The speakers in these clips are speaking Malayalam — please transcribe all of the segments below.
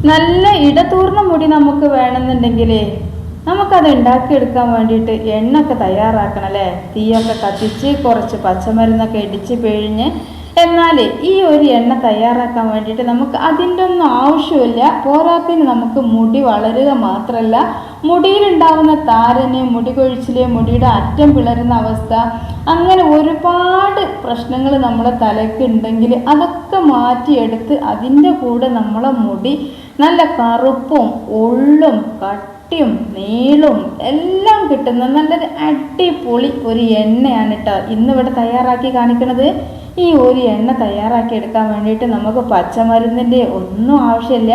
നല്ല ഇടതൂർന്ന മുടി നമുക്ക് വേണമെന്നുണ്ടെങ്കിൽ നമുക്കത് ഉണ്ടാക്കിയെടുക്കാൻ വേണ്ടിയിട്ട് എണ്ണയൊക്കെ തയ്യാറാക്കണം അല്ലേ. തീയൊക്കെ കത്തിച്ച് കുറച്ച് പച്ചമരുന്നൊക്കെ ഇടിച്ച് പിഴിഞ്ഞ്. എന്നാൽ ഈ ഒരു എണ്ണ തയ്യാറാക്കാൻ വേണ്ടിയിട്ട് നമുക്ക് അതിൻ്റെ ഒന്നും ആവശ്യമില്ല. പോരാത്തതിന് നമുക്ക് മുടി വളരുക മാത്രമല്ല, മുടിയിലുണ്ടാകുന്ന താരന്, മുടി കൊഴിച്ചിൽ, മുടിയുടെ അറ്റം പിളരുന്ന അവസ്ഥ, അങ്ങനെ ഒരുപാട് പ്രശ്നങ്ങൾ നമ്മുടെ തലയ്ക്ക് ഉണ്ടെങ്കിൽ അതൊക്കെ മാറ്റിയെടുത്ത് അതിൻ്റെ കൂടെ നമ്മളെ മുടി നല്ല കറുപ്പും ഉള്ളും കട്ടിയും നീളും എല്ലാം കിട്ടുന്ന നല്ലൊരു അടിപൊളി ഒരു എണ്ണയാണ് കേട്ടോ ഇന്നിവിടെ തയ്യാറാക്കി കാണിക്കുന്നത്. ഈ ഒരു എണ്ണ തയ്യാറാക്കി എടുക്കാൻ വേണ്ടിയിട്ട് നമുക്ക് പച്ചമരുന്നിൻ്റെ ഒന്നും ആവശ്യമില്ല.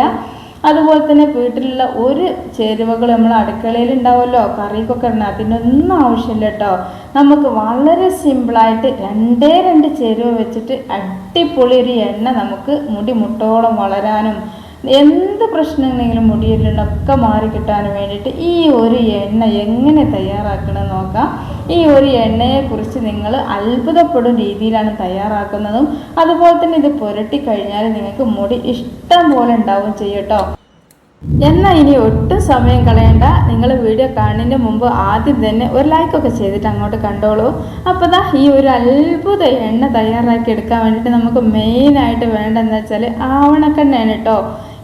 അതുപോലെ തന്നെ വീട്ടിലുള്ള ഒരു ചേരുവകൾ നമ്മൾ അടുക്കളയിൽ ഉണ്ടാവുമല്ലോ, കറിക്കൊക്കെ ഇടണം, അതിനൊന്നും ആവശ്യമില്ല കേട്ടോ. നമുക്ക് വളരെ സിമ്പിളായിട്ട് രണ്ട് ചേരുവ വെച്ചിട്ട് അടിപൊളി ഒരു എണ്ണ നമുക്ക് മുടി മുട്ടോളം വളരാനും എന്ത് പ്രശ്നങ്ങളെങ്കിലും മുടിയിലൊക്കെ മാറി കിട്ടാനും വേണ്ടിയിട്ട് ഈ ഒരു എണ്ണ എങ്ങനെ തയ്യാറാക്കണമെന്ന് നോക്കാം. ഈ ഒരു എണ്ണയെക്കുറിച്ച് നിങ്ങൾ അത്ഭുതപ്പെടും രീതിയിലാണ് തയ്യാറാക്കുന്നതും. അതുപോലെ തന്നെ ഇത് പുരട്ടി കഴിഞ്ഞാൽ നിങ്ങൾക്ക് മുടി ഇഷ്ടം പോലെ ഉണ്ടാവും ചെയ്യട്ടോ. എന്നാൽ ഇനി ഒട്ടും സമയം കളയണ്ട. നിങ്ങൾ വീഡിയോ കാണുന്നതിന് മുമ്പ് ആദ്യം തന്നെ ഒരു ലൈക്കൊക്കെ ചെയ്തിട്ട് അങ്ങോട്ട് കണ്ടോളൂ. അപ്പോൾ ഈ ഒരു അത്ഭുത എണ്ണ തയ്യാറാക്കി എടുക്കാൻ വേണ്ടിയിട്ട് നമുക്ക് മെയിനായിട്ട് വേണ്ടതെന്ന് വെച്ചാൽ ആവണക്കെണ്ണയാണ് കേട്ടോ.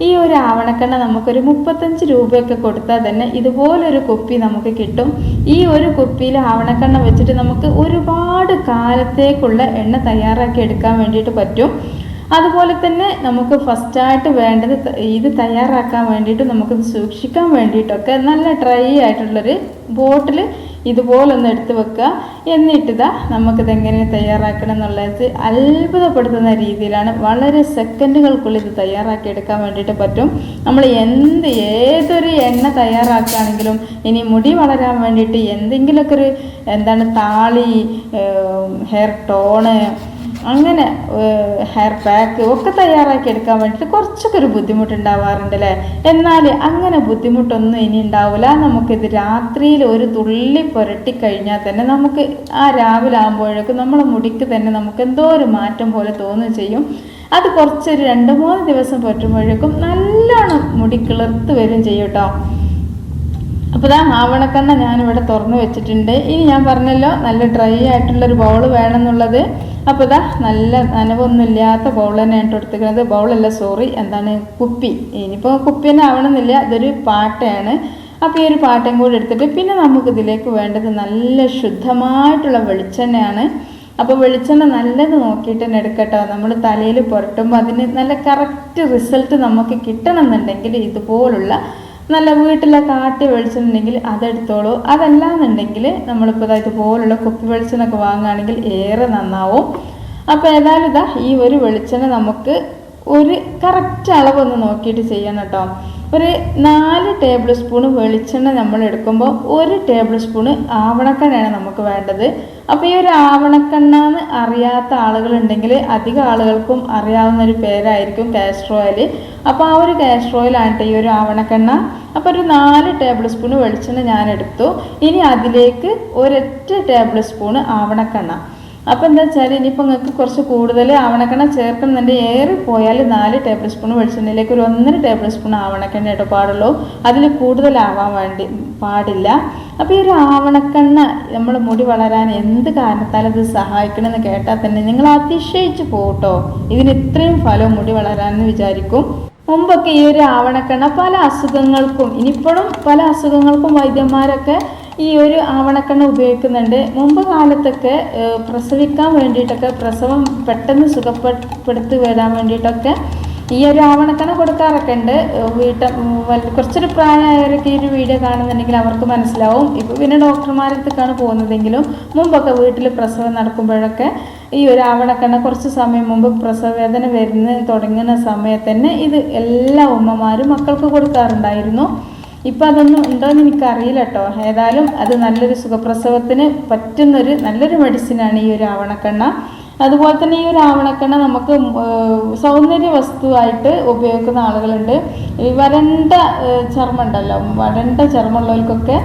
ഈ ഒരു ആവണക്കെണ്ണ നമുക്കൊരു 35 രൂപയൊക്കെ കൊടുത്താൽ തന്നെ ഇതുപോലൊരു കുപ്പി നമുക്ക് കിട്ടും. ഈ ഒരു കുപ്പിയിൽ ആവണക്കെണ്ണ വെച്ചിട്ട് നമുക്ക് ഒരുപാട് കാലത്തേക്കുള്ള എണ്ണ തയ്യാറാക്കി എടുക്കാൻ വേണ്ടിയിട്ട് പറ്റും. അതുപോലെ തന്നെ നമുക്ക് ഫസ്റ്റായിട്ട് വേണ്ടത് ഇത് തയ്യാറാക്കാൻ വേണ്ടിയിട്ട് നമുക്കിത് സൂക്ഷിക്കാൻ വേണ്ടിയിട്ടൊക്കെ നല്ല ഡ്രൈ ആയിട്ടുള്ളൊരു ബോട്ടിൽ ഇതുപോലൊന്ന് എടുത്ത് വെക്കുക. എന്നിട്ടിതാ നമുക്കിതെങ്ങനെ തയ്യാറാക്കണം എന്നുള്ളത് അത്ഭുതപ്പെടുത്തുന്ന രീതിയിലാണ് വളരെ സെക്കൻഡുകൾക്കുള്ളിൽ ഇത് തയ്യാറാക്കി എടുക്കാൻ വേണ്ടിയിട്ട് പറ്റും. നമ്മൾ ഏതൊരു എണ്ണ തയ്യാറാക്കുകയാണെങ്കിലും ഇനി മുടി വളരാൻ വേണ്ടിയിട്ട് എന്തെങ്കിലുമൊക്കെ ഒരു താളി, ഹെയർ ടോണ്, അങ്ങനെ ഹെയർ പാക്ക് ഒക്കെ തയ്യാറാക്കി എടുക്കാൻ വേണ്ടിയിട്ട് കുറച്ചൊക്കെ ഒരു ബുദ്ധിമുട്ടുണ്ടാവാറുണ്ട് അല്ലേ. എന്നാൽ അങ്ങനെ ബുദ്ധിമുട്ടൊന്നും ഇനി ഉണ്ടാവില്ല. നമുക്കിത് രാത്രിയിൽ ഒരു തുള്ളി പുരട്ടി കഴിഞ്ഞാൽ തന്നെ നമുക്ക് ആ രാവിലെ ആകുമ്പോഴേക്കും നമ്മളെ മുടിക്ക് തന്നെ നമുക്ക് എന്തോ ഒരു മാറ്റം പോലെ തോന്നുകയും ചെയ്യും. അത് കുറച്ചൊരു 2-3 ദിവസം പറ്റുമ്പോഴേക്കും നല്ലോണം മുടി കിളിർത്ത് വരും ചെയ്യും കേട്ടോ. അപ്പോൾ ആവണക്കെണ്ണ ഞാനിവിടെ തുറന്ന് വെച്ചിട്ടുണ്ട്. ഇനി ഞാൻ പറഞ്ഞല്ലോ നല്ല ഡ്രൈ ആയിട്ടുള്ളൊരു ബൗള് വേണമെന്നുള്ളത്. അപ്പോൾ നല്ല നനവൊന്നുമില്ലാത്ത ബൗൾ തന്നെയാണ് എടുത്തിരിക്കുന്നത്. ബൗളല്ല, സോറി, കുപ്പി. ഇനിയിപ്പോൾ കുപ്പി തന്നെ ആവണമെന്നില്ല, ഇതൊരു പാട്ടയാണ്. അപ്പോൾ ഈ ഒരു പാട്ടയും കൂടി എടുത്തിട്ട് പിന്നെ നമുക്കിതിലേക്ക് വേണ്ടത് നല്ല ശുദ്ധമായിട്ടുള്ള വെളിച്ചെണ്ണയാണ്. അപ്പോൾ വെളിച്ചെണ്ണ നല്ലത് നോക്കിയിട്ട് തന്നെ എടുക്കട്ടോ. നമ്മൾ തലയിൽ പുരട്ടുമ്പോൾ അതിന് നല്ല കറക്റ്റ് റിസൾട്ട് നമുക്ക് കിട്ടണമെന്നുണ്ടെങ്കിൽ ഇതുപോലുള്ള നല്ല വീട്ടിലെ കാട്ടി വെളിച്ചെണ്ണ ഉണ്ടെങ്കിൽ അതെടുത്തോളൂ. അതല്ലാന്നുണ്ടെങ്കിൽ നമ്മളിപ്പോൾ ഇതുപോലുള്ള കുപ്പി വെളിച്ചെണ്ണൊക്കെ വാങ്ങുകയാണെങ്കിൽ ഏറെ നന്നാവും. അപ്പോൾ ഏതായാലും ഈ ഒരു വെളിച്ചെണ്ണ നമുക്ക് ഒരു കറക്റ്റ് അളവൊന്ന് നോക്കിയിട്ട് ചെയ്യണം കേട്ടോ. ഒരു 4 ടേബിൾ സ്പൂൺ വെളിച്ചെണ്ണ നമ്മൾ എടുക്കുമ്പോൾ 1 ടേബിൾ സ്പൂൺ ആവണക്കെണ്ണയാണ് നമുക്ക് വേണ്ടത്. അപ്പോൾ ഈ ഒരു ആവണക്കെണ്ണ എന്ന് അറിയാത്ത ആളുകളുണ്ടെങ്കിൽ അധികം ആളുകൾക്കും അറിയാവുന്ന ഒരു പേരായിരിക്കും കാസ്റ്റർ ഓയിൽ. അപ്പോൾ ആ ഒരു കാസ്റ്റർ ഓയിലാണ് ഈ ഒരു ആവണക്കെണ്ണ. അപ്പോൾ ഒരു 4 ടേബിൾ സ്പൂൺ വെളിച്ചെണ്ണ ഞാൻ എടുത്തു. ഇനി അതിലേക്ക് 1 ടേബിൾ സ്പൂൺ ആവണക്കെണ്ണ. അപ്പോൾ എന്താ വെച്ചാൽ ഇനിയിപ്പോൾ നിങ്ങൾക്ക് കുറച്ച് കൂടുതൽ ആവണക്കെണ്ണ ചേർക്കണമെന്നുണ്ടെങ്കിൽ ഏറിപ്പോയാൽ 4 ടേബിൾ സ്പൂൺ വെളിച്ചെണ്ണയിലേക്ക് ഒരു 1 ടേബിൾ സ്പൂൺ ആവണക്കെണ്ണ ഇട്ട് പാടുള്ളൂ. അതിൽ കൂടുതലാവാൻ പാടില്ല. അപ്പോൾ ഈ ഒരു ആവണക്കെണ്ണ നമ്മൾ മുടി വളരാൻ എന്ത് കാരണത്താലും ഇത് സഹായിക്കണമെന്ന് കേട്ടാൽ തന്നെ നിങ്ങൾ അതിശയിച്ച് പോകട്ടോ. ഇതിന് ഇത്രയും ഫലം മുടി വളരാനെന്ന് വിചാരിക്കും. മുമ്പൊക്കെ ഈ ഒരു ആവണക്കെണ്ണ പല അസുഖങ്ങൾക്കും, ഇനിയിപ്പോഴും പല അസുഖങ്ങൾക്കും വൈദ്യന്മാരൊക്കെ ഈ ഒരു ആവണക്കെണ്ണ ഉപയോഗിക്കുന്നുണ്ട്. മുമ്പ് കാലത്തൊക്കെ പ്രസവിക്കാൻ വേണ്ടിയിട്ടൊക്കെ, പ്രസവം പെട്ടെന്ന് സുഖപ്പെടുത്തി വരാൻ വേണ്ടിയിട്ടൊക്കെ ഈ ഒരു ആവണക്കെണ്ണ കൊടുക്കാറൊക്കെ ഉണ്ട്. കുറച്ചൊരു പ്രായമായവരൊക്കെ ഈ ഒരു വീഡിയോ കാണുന്നുണ്ടെങ്കിൽ അവർക്ക് മനസ്സിലാവും. ഇപ്പോൾ പിന്നെ ഡോക്ടർമാരടുത്തേക്കാണ് പോകുന്നതെങ്കിലും മുമ്പൊക്കെ വീട്ടിൽ പ്രസവം നടക്കുമ്പോഴൊക്കെ ഈ ഒരു ആവണക്കെണ്ണ കുറച്ച് സമയം മുമ്പ് പ്രസവ വേദന തുടങ്ങുന്ന സമയത്ത് തന്നെ ഇത് എല്ലാ ഉമ്മമാരും മക്കൾക്ക് കൊടുക്കാറുണ്ടായിരുന്നു. ഇപ്പം അതൊന്നും ഉണ്ടോയെന്ന് എനിക്കറിയില്ല കേട്ടോ. ഏതായാലും അത് നല്ലൊരു സുഖപ്രസവത്തിന് പറ്റുന്നൊരു നല്ലൊരു മെഡിസിനാണ് ഈ ഒരു ആവണക്കെണ്ണ. അതുപോലെ തന്നെ ഈ ഒരു ആവണക്കെണ്ണ നമുക്ക് സൗന്ദര്യ വസ്തുവായിട്ട് ഉപയോഗിക്കുന്ന ആളുകളുണ്ട്. ഈ വരണ്ട ചർമ്മം ഉണ്ടല്ലോ, വരണ്ട ചർമ്മമുള്ളവർക്കൊക്കെ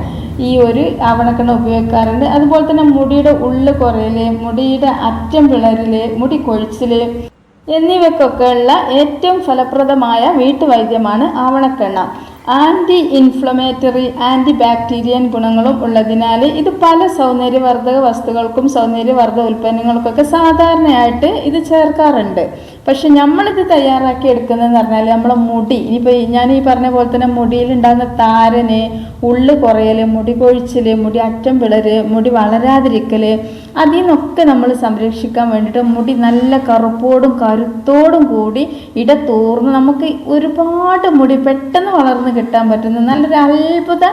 ഈ ഒരു ആവണക്കെണ്ണ ഉപയോഗിക്കാറുണ്ട്. അതുപോലെ തന്നെ മുടിയുടെ ഉള്ളു കുറയൽ, മുടിയുടെ അറ്റം പിളരൽ, മുടി കൊഴിച്ചിൽ, എന്നിവയ്ക്കൊക്കെ ഉള്ള ഏറ്റവും ഫലപ്രദമായ വീട്ടുവൈദ്യമാണ് ആവണക്കെണ്ണ. ആൻറ്റി ഇൻഫ്ലമേറ്ററി, ആൻറ്റി ബാക്ടീരിയൻ ഗുണങ്ങളും ഉള്ളതിനാൽ ഇത് പല സൗന്ദര്യവർദ്ധക വസ്തുക്കൾക്കും സൗന്ദര്യവർദ്ധക ഉൽപ്പന്നങ്ങൾക്കൊക്കെ സാധാരണയായിട്ട് ഇത് ചേർക്കാറുണ്ട്. പക്ഷെ നമ്മളിത് തയ്യാറാക്കി എടുക്കുന്നതെന്ന് പറഞ്ഞാൽ നമ്മളെ മുടി, ഇനിയിപ്പോൾ ഞാൻ ഈ പറഞ്ഞ പോലെ തന്നെ മുടിയിലുണ്ടാകുന്ന താരന്, ഉള്ളു കുറയൽ, മുടി കൊഴിച്ചിൽ, മുടി അറ്റം പിളര്, മുടി വളരാതിരിക്കൽ, അതിൽ നിന്നൊക്കെ നമ്മൾ സംരക്ഷിക്കാൻ വേണ്ടിയിട്ട് മുടി നല്ല കറുപ്പോടും കരുത്തോടും കൂടി ഇടതൂർന്ന് നമുക്ക് ഒരുപാട് മുടി പെട്ടെന്ന് വളർന്ന് കിട്ടാൻ പറ്റുന്ന നല്ലൊരു അത്ഭുത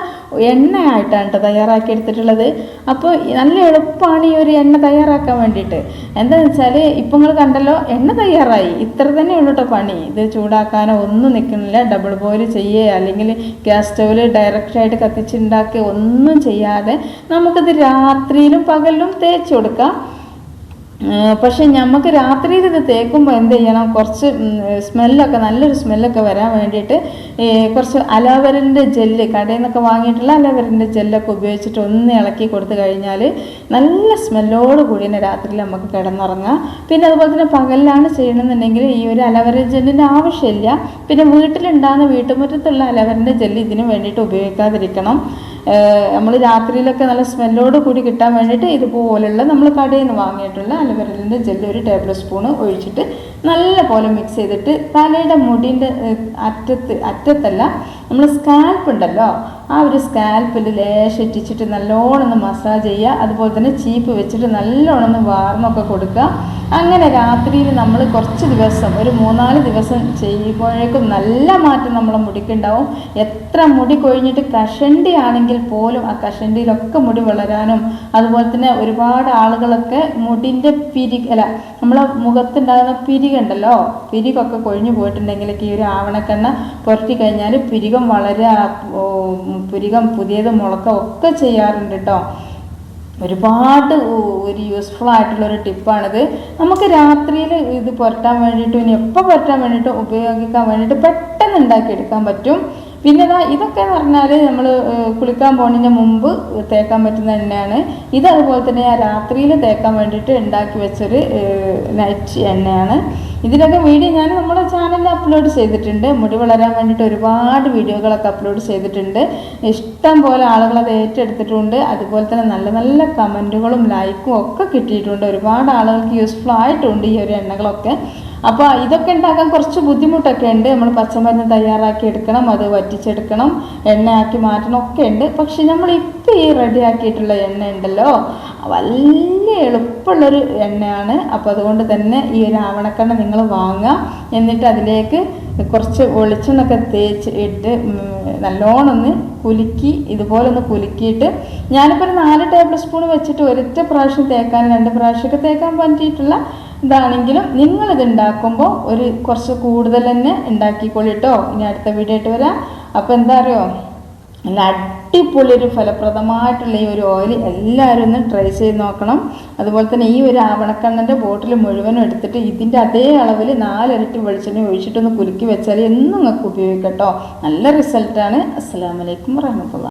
എണ്ണയായിട്ടാണ് കേട്ടോ തയ്യാറാക്കി എടുത്തിട്ടുള്ളത്. അപ്പോൾ നല്ല എളുപ്പമാണ് ഈ ഒരു എണ്ണ തയ്യാറാക്കാൻ വേണ്ടിയിട്ട്. എന്താണെന്ന് വെച്ചാൽ ഇപ്പം നിങ്ങൾ കണ്ടല്ലോ, എണ്ണ തയ്യാറായി. ഇത്ര തന്നെ ഉള്ളൂ കേട്ടോ പണി. ഇത് ചൂടാക്കാനോ ഒന്നും നിൽക്കുന്നില്ല. ഡബിൾ ബോയിൽ ചെയ്യുക അല്ലെങ്കിൽ ഗ്യാസ് സ്റ്റൗവിൽ ഡയറക്റ്റായിട്ട് കത്തിച്ചുണ്ടാക്കുക ഒന്നും ചെയ്യാതെ നമുക്കിത് രാത്രിയിലും പകലിലും തേച്ച് കൊടുക്കാം. പക്ഷെ നമുക്ക് രാത്രിയിൽ ഇത് തേക്കുമ്പോൾ എന്ത് ചെയ്യണം, കുറച്ച് സ്മെല്ലൊക്കെ നല്ലൊരു സ്മെല്ലൊക്കെ വരാൻ വേണ്ടിയിട്ട് കുറച്ച് അലോവേരൻ്റെ ജെല്ല്, കടയിൽ നിന്നൊക്കെ വാങ്ങിയിട്ടുള്ള അലോവേരൻ്റെ ജെല്ലൊക്കെ ഉപയോഗിച്ചിട്ട് ഒന്ന് ഇളക്കി കൊടുത്തു കഴിഞ്ഞാൽ നല്ല സ്മെല്ലോട് കൂടി തന്നെ രാത്രിയിൽ നമുക്ക് കിടന്നുറങ്ങാം. പിന്നെ അതുപോലെ തന്നെ പകലിലാണ് ചെയ്യണമെന്നുണ്ടെങ്കിൽ ഈ ഒരു അലോവേര ജെല്ലിൻ്റെ ആവശ്യമില്ല. പിന്നെ വീട്ടിലുണ്ടാകുന്ന വീട്ടുമുറ്റത്തുള്ള അലോവേരൻ്റെ ജെല്ല് ഇതിന് വേണ്ടിയിട്ട് ഉപയോഗിക്കാതിരിക്കണം. നമ്മൾ രാത്രിയിലൊക്കെ നല്ല സ്മെല്ലോട് കൂടി കിട്ടാൻ വേണ്ടിയിട്ട് ഇതുപോലുള്ള നമ്മൾ കടയിൽ നിന്ന് വാങ്ങിയിട്ടുള്ള അലോവേരൻ്റെ ജെല്ല് ഒരു ടേബിൾ സ്പൂണ് ഒഴിച്ചിട്ട് നല്ല പോലെ മിക്സ് ചെയ്തിട്ട് തലയുടെ മുടിൻ്റെ അറ്റത്തല്ല, നമ്മൾ സ്കാൽപ്പ് ഉണ്ടല്ലോ, ആ ഒരു സ്കാൽപ്പിൽ ലേശം ഇട്ടിച്ചിട്ട് നല്ലോണം ഒന്ന് മസാജ് ചെയ്യുക. അതുപോലെ തന്നെ ചീപ്പ് വെച്ചിട്ട് നല്ലോണം ഒന്ന് വാർന്നൊക്കെ കൊടുക്കുക. അങ്ങനെ രാത്രിയിൽ നമ്മൾ കുറച്ച് ദിവസം, ഒരു 3-4 ദിവസം ചെയ്യുമ്പോഴേക്കും നല്ല മാറ്റം നമ്മളെ മുടിക്കുണ്ടാവും. എത്ര മുടി കൊഴിഞ്ഞിട്ട് കഷണ്ടി ആണെങ്കിൽ പോലും ആ കഷണ്ടിയിലൊക്കെ മുടി വളരാനും, അതുപോലെ തന്നെ ഒരുപാട് ആളുകളൊക്കെ മുടിൻ്റെ നമ്മളെ മുഖത്തുണ്ടാകുന്ന പിരികുണ്ടല്ലോ, പിരികൊക്കെ കൊഴിഞ്ഞു പോയിട്ടുണ്ടെങ്കിലൊക്കെ ഈ ഒരു ആവണക്കെണ്ണ പുരട്ടി കഴിഞ്ഞാൽ പിരികം വളരെ പുരികം പുതിയത് മുളക്കം ഒക്കെ ചെയ്യാറുണ്ട് കേട്ടോ. ഒരുപാട് ഒരു യൂസ്ഫുൾ ആയിട്ടുള്ളൊരു ടിപ്പാണിത്. നമുക്ക് രാത്രിയിൽ ഇത് പുരട്ടാൻ വേണ്ടിയിട്ടും ഇനി എപ്പോൾ പുരട്ടാൻ വേണ്ടിയിട്ടും ഉപയോഗിക്കാൻ വേണ്ടിയിട്ട് പെട്ടെന്ന് ഉണ്ടാക്കിയെടുക്കാൻ പറ്റും. പിന്നെ ഇതൊക്കെ എന്ന് പറഞ്ഞാൽ നമ്മൾ കുളിക്കാൻ പോകുന്നതിന് മുമ്പ് തേക്കാൻ പറ്റുന്ന എണ്ണയാണ് ഇത്. അതുപോലെ തന്നെ ആ രാത്രിയിൽ തേക്കാൻ വേണ്ടിയിട്ട് ഉണ്ടാക്കി വെച്ചൊരു നൈറ്റ് എണ്ണയാണ്. ഇതിലൊക്കെ വീഡിയോ ഞാൻ നമ്മുടെ ചാനലിൽ അപ്ലോഡ് ചെയ്തിട്ടുണ്ട്. മുടി വളരാൻ വേണ്ടിയിട്ട് ഒരുപാട് വീഡിയോകളൊക്കെ അപ്ലോഡ് ചെയ്തിട്ടുണ്ട്. ഇഷ്ടം പോലെ ആളുകളത് ഏറ്റെടുത്തിട്ടുണ്ട്. അതുപോലെ തന്നെ നല്ല നല്ല കമൻറ്റുകളും ലൈക്കും ഒക്കെ കിട്ടിയിട്ടുണ്ട്. ഒരുപാട് ആളുകൾക്ക് യൂസ്ഫുൾ ആയിട്ടുണ്ട് ഈ ഒരു എണ്ണകളൊക്കെ. അപ്പോൾ ഇതൊക്കെ ഉണ്ടാക്കാൻ കുറച്ച് ബുദ്ധിമുട്ടൊക്കെ ഉണ്ട്. നമ്മൾ പച്ചമരുന്ന് തയ്യാറാക്കി എടുക്കണം, അത് വറ്റിച്ചെടുക്കണം, എണ്ണയാക്കി മാറ്റണം ഒക്കെ ഉണ്ട്. പക്ഷെ നമ്മളിപ്പോൾ ഈ റെഡിയാക്കിയിട്ടുള്ള എണ്ണ ഉണ്ടല്ലോ, വലിയ എളുപ്പമുള്ളൊരു എണ്ണയാണ്. അപ്പോൾ അതുകൊണ്ട് തന്നെ ഈ ഒരു ആവണക്കെണ്ണ നിങ്ങൾ വാങ്ങുക. എന്നിട്ട് അതിലേക്ക് കുറച്ച് വെളിച്ചെണ്ണൊക്കെ തേച്ച് ഇട്ട് നല്ലോണം ഒന്ന് കുലുക്കി, ഇതുപോലെ ഒന്ന് കുലുക്കിയിട്ട്, ഞാനിപ്പോൾ ഒരു 4 ടേബിൾ സ്പൂൺ വെച്ചിട്ട് ഒരൊറ്റ പ്രാവശ്യം തേക്കാൻ 2 പ്രാവശ്യമൊക്കെ തേക്കാൻ പറ്റിയിട്ടുള്ള ഇതാണെങ്കിലും നിങ്ങളിത് ഉണ്ടാക്കുമ്പോൾ ഒരു കുറച്ച് കൂടുതൽ തന്നെ ഉണ്ടാക്കിക്കൊള്ളിട്ടോ. ഇനി അടുത്ത വീഡിയോ ആയിട്ട് വരാം. അപ്പോൾ എന്താ അറിയോ, നല്ല അടിപൊളി ഒരു ഫലപ്രദമായിട്ടുള്ള ഈ ഒരു ഓയിൽ എല്ലാവരും ഒന്ന് ട്രൈ ചെയ്ത് നോക്കണം. അതുപോലെ തന്നെ ഈ ഒരു ആവണക്കണ്ണൻ്റെ ബോട്ടിൽ മുഴുവനും എടുത്തിട്ട് ഇതിൻ്റെ അതേ അളവിൽ 4 ഇരട്ടി വെളിച്ചെണ്ണ ഒഴിച്ചിട്ടൊന്ന് കുലുക്കി വെച്ചാൽ എന്നും നിങ്ങൾക്ക് ഉപയോഗിക്കട്ടോ. നല്ല റിസൾട്ടാണ്. അസ്സലാമു അലൈക്കും വറഹ്മത്തുള്ളാഹി.